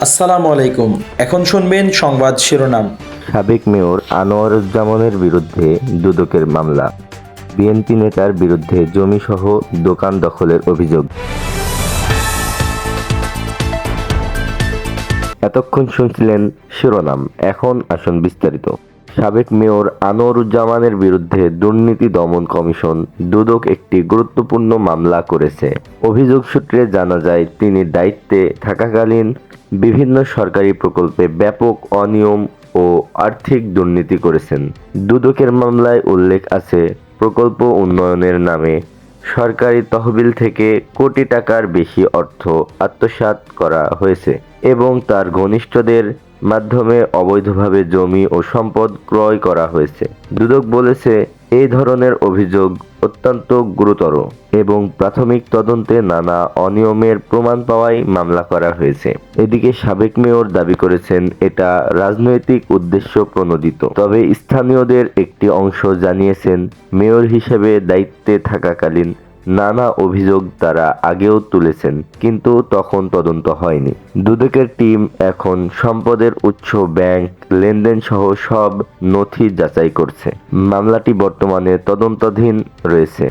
আসসালামু আলাইকুম। এখন শুনবেন সংবাদ শিরোনাম। সাবেক মেয়র আনোয়ারুজ্জামানের বিরুদ্ধে দুদকের মামলা, বিএনপি নেতার বিরুদ্ধে জমিসহ দোকান দখলের অভিযোগ। এতক্ষণ শুনছিলেন শিরোনাম, এখন আসুন বিস্তারিত। সাবেক মেয়র আনোয়ারুজ্জামানের বিরুদ্ধে দুর্নীতি দমন কমিশন দুদক একটি গুরুত্বপূর্ণ মামলা করেছে। অভিযোগ সূত্রে জানা যায়, তিনি দায়িত্বে থাকাকালীন বিভিন্ন সরকারি প্রকল্পে ব্যাপক অনিয়ম ও আর্থিক দুর্নীতি করেছেন। দুদকের মামলায় উল্লেখ আছে, প্রকল্প উন্নয়নের নামে সরকারি তহবিল থেকে কোটি টাকার বেশি অর্থ আত্মসাৎ করা হয়েছে এবং তার ঘনিষ্ঠদের মাধ্যমে অবৈধভাবে জমি ও সম্পদ ক্রয় করা হয়েছে। দুদক বলেছে, এই ধরনের অভিযোগ অত্যন্ত গুরুতর এবং প্রাথমিক তদন্তে নানা অনিয়মের প্রমাণ পাওয়ায় মামলা করা হয়েছে। এদিকে সাবেক মেয়র দাবি করেছেন, এটা রাজনৈতিক উদ্দেশ্য প্রণোদিত। তবে স্থানীয়দের একটি অংশ জানিয়েছেন, মেয়র হিসেবে দায়িত্বে থাকাকালীন নানা অভিযোগ তারা আগেও তুলেছেন, কিন্তু তখন তদন্ত হয়নি। দুদকের টিম এখন সম্পদের উৎস, ব্যাংক লেনদেন সহ সব নথি যাচাই করছে। মামলাটি বর্তমানে তদন্তাধীন রয়েছে।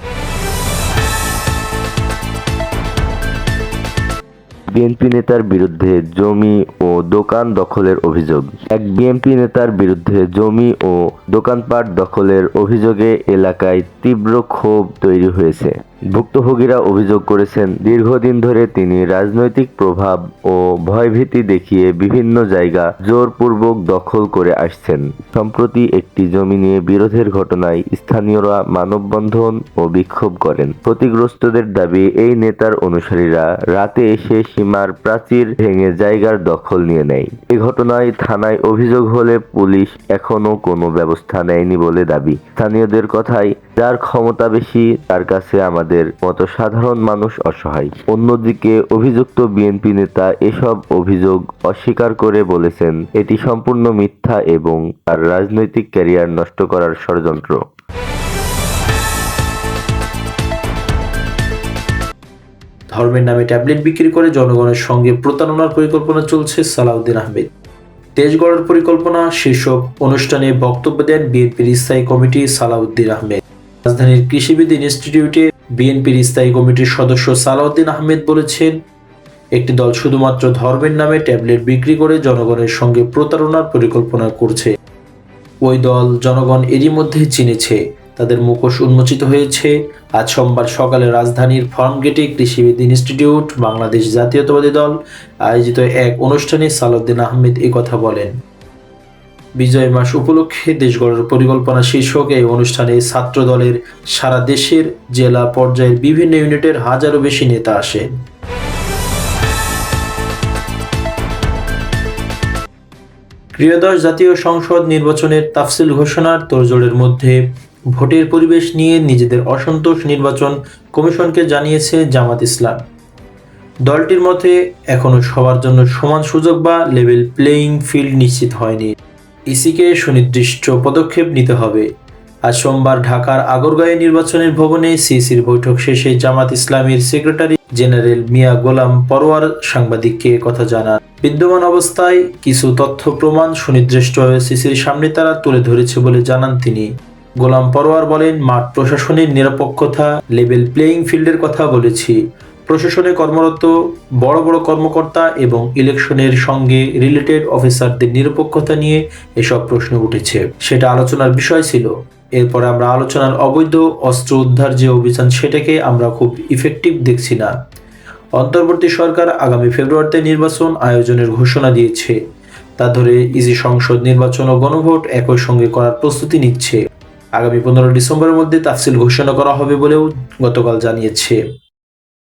বিএনপি নেতার বিরুদ্ধে জমি ও দোকান দখলের অভিযোগ। এক বিএনপি নেতার বিরুদ্ধে জমি ও দোকানপাট দখলের অভিযোগে এলাকায় তীব্র ক্ষোভ তৈরি হয়েছে। ভুক্তভোগীরা অভিযোগ করেছেন, দীর্ঘদিন ধরে তিনি রাজনৈতিক প্রভাব ও ভয়ভীতি দেখিয়ে বিভিন্ন জায়গা জোরপূর্বক দখল করে আসছেন। সম্প্রতি একটি জমি নিয়ে বিরোধের ঘটনায় স্থানীয়রা মানববন্ধন ও বিক্ষোভ করেন। ক্ষতিগ্রস্তদের দাবি, এই নেতার অনুসারীরা রাতে এসে সীমার প্রাচীর ভেঙে জায়গার দখল নিয়ে নেয়। এ ঘটনায় থানায় অভিযোগ হলে পুলিশ এখনো কোনো ব্যবস্থা নেয়নি বলে দাবি। স্থানীয়দের কথায়, যার ক্ষমতা বেশি তার কাছে আমাদের মতো সাধারণ মানুষ অসহায়। অন্যদিকে অভিযুক্ত বিএনপি নেতা এসব অভিযোগ অস্বীকার করে বলেছেন, এটি সম্পূর্ণ মিথ্যা এবং তার রাজনৈতিক ক্যারিয়ার নষ্ট করার ষড়যন্ত্র। ধর্মের নামে ট্যাবলেট বিক্রি করে জনগণের সঙ্গে প্রতারণার পরিকল্পনা চলছে সালাউদ্দিন আহমেদ। দেশ গড়ার পরিকল্পনা শীর্ষক অনুষ্ঠানে বক্তব্য দেন বিএনপির স্থায়ী কমিটি সালাউদ্দিন আহমেদ। রাজধানীর কৃষিবিদ ইনস্টিটিউটে বিএনপির স্থায়ী কমিটির সদস্য সালাউদ্দিন আহমেদ বলেছেন, একটি দল শুধুমাত্র ধর্মের নামে ট্যাবলেট বিক্রি করে জনগণের সঙ্গে প্রতারণার পরিকল্পনা করছে। ওই দল জনগণ এরই মধ্যে চিনেছে, তাদের মুখোশ উন্মোচিত হয়েছে। আজ সোমবার সকালে রাজধানীর ফার্মগেটে কৃষিবিদ ইনস্টিটিউট বাংলাদেশ জাতীয়তাবাদী দল আয়োজিত এক অনুষ্ঠানে সালাউদ্দিন আহমেদ এই কথা বলেন। বিজয় মাস উপলক্ষে দেশ গড়ার পরিকল্পনা শীর্ষক এই অনুষ্ঠানে ছাত্র দলের সারা দেশের জেলা পর্যায়ের বিভিন্ন ইউনিটের হাজারও বেশি নেতা আসেন। ত্রয়োদশ জাতীয় সংসদ নির্বাচনের তাফসিল ঘোষণার তোড়জোড়ের মধ্যে ভোটের পরিবেশ নিয়ে নিজেদের অসন্তোষ নির্বাচন কমিশনকে জানিয়েছে জামাত ইসলাম। দলটির মতে এখনও সবার জন্য সমান সুযোগ বা লেভেল প্লেয়িং ফিল্ড নিশ্চিত হয়নি। ইসিকে সুনির্দিষ্ট পদক্ষেপ নিতে হবে। আজ সোমবার ঢাকার আগরগাঁয়ে নির্বাচনের ভবনে সিসির বৈঠক শেষে জামাত ইসলামীর সেক্রেটারি জেনারেল মিয়া গোলাম পরোয়ার সাংবাদিককে কথা জানান। বিদ্যমান অবস্থায় কিছু তথ্য প্রমাণ সুনির্দিষ্টভাবে সিসির সামনে তারা তুলে ধরেছে বলে জানান তিনি। গোলাম পরোয়ার বলেন, মাঠ প্রশাসনের নিরপেক্ষতা, লেভেল প্লেয়িং ফিল্ডের কথা বলেছি। প্রশাসনে কর্মরত বড় বড় কর্মকর্তা এবং ইলেকশনের সঙ্গে রিলেটেড অফিসারদের নিরপেক্ষতা নিয়ে এসব প্রশ্ন উঠেছে, সেটা আলোচনার বিষয় ছিল। এরপরে আমরা আলোচনার অবৈধ অস্ত্র উদ্ধার যে অভিযান, সেটাকে আমরা খুব ইফেক্টিভ দেখছি না। অন্তর্বর্তী সরকার আগামী ফেব্রুয়ারিতে নির্বাচন আয়োজনের ঘোষণা দিয়েছে। তা ধরে ইসি সংসদ নির্বাচন ও গণভোট একই সঙ্গে করার প্রস্তুতি নিচ্ছে। আগামী 15 ডিসেম্বরের মধ্যে তাফসিল ঘোষণা করা হবে বলেও গতকাল জানিয়েছে।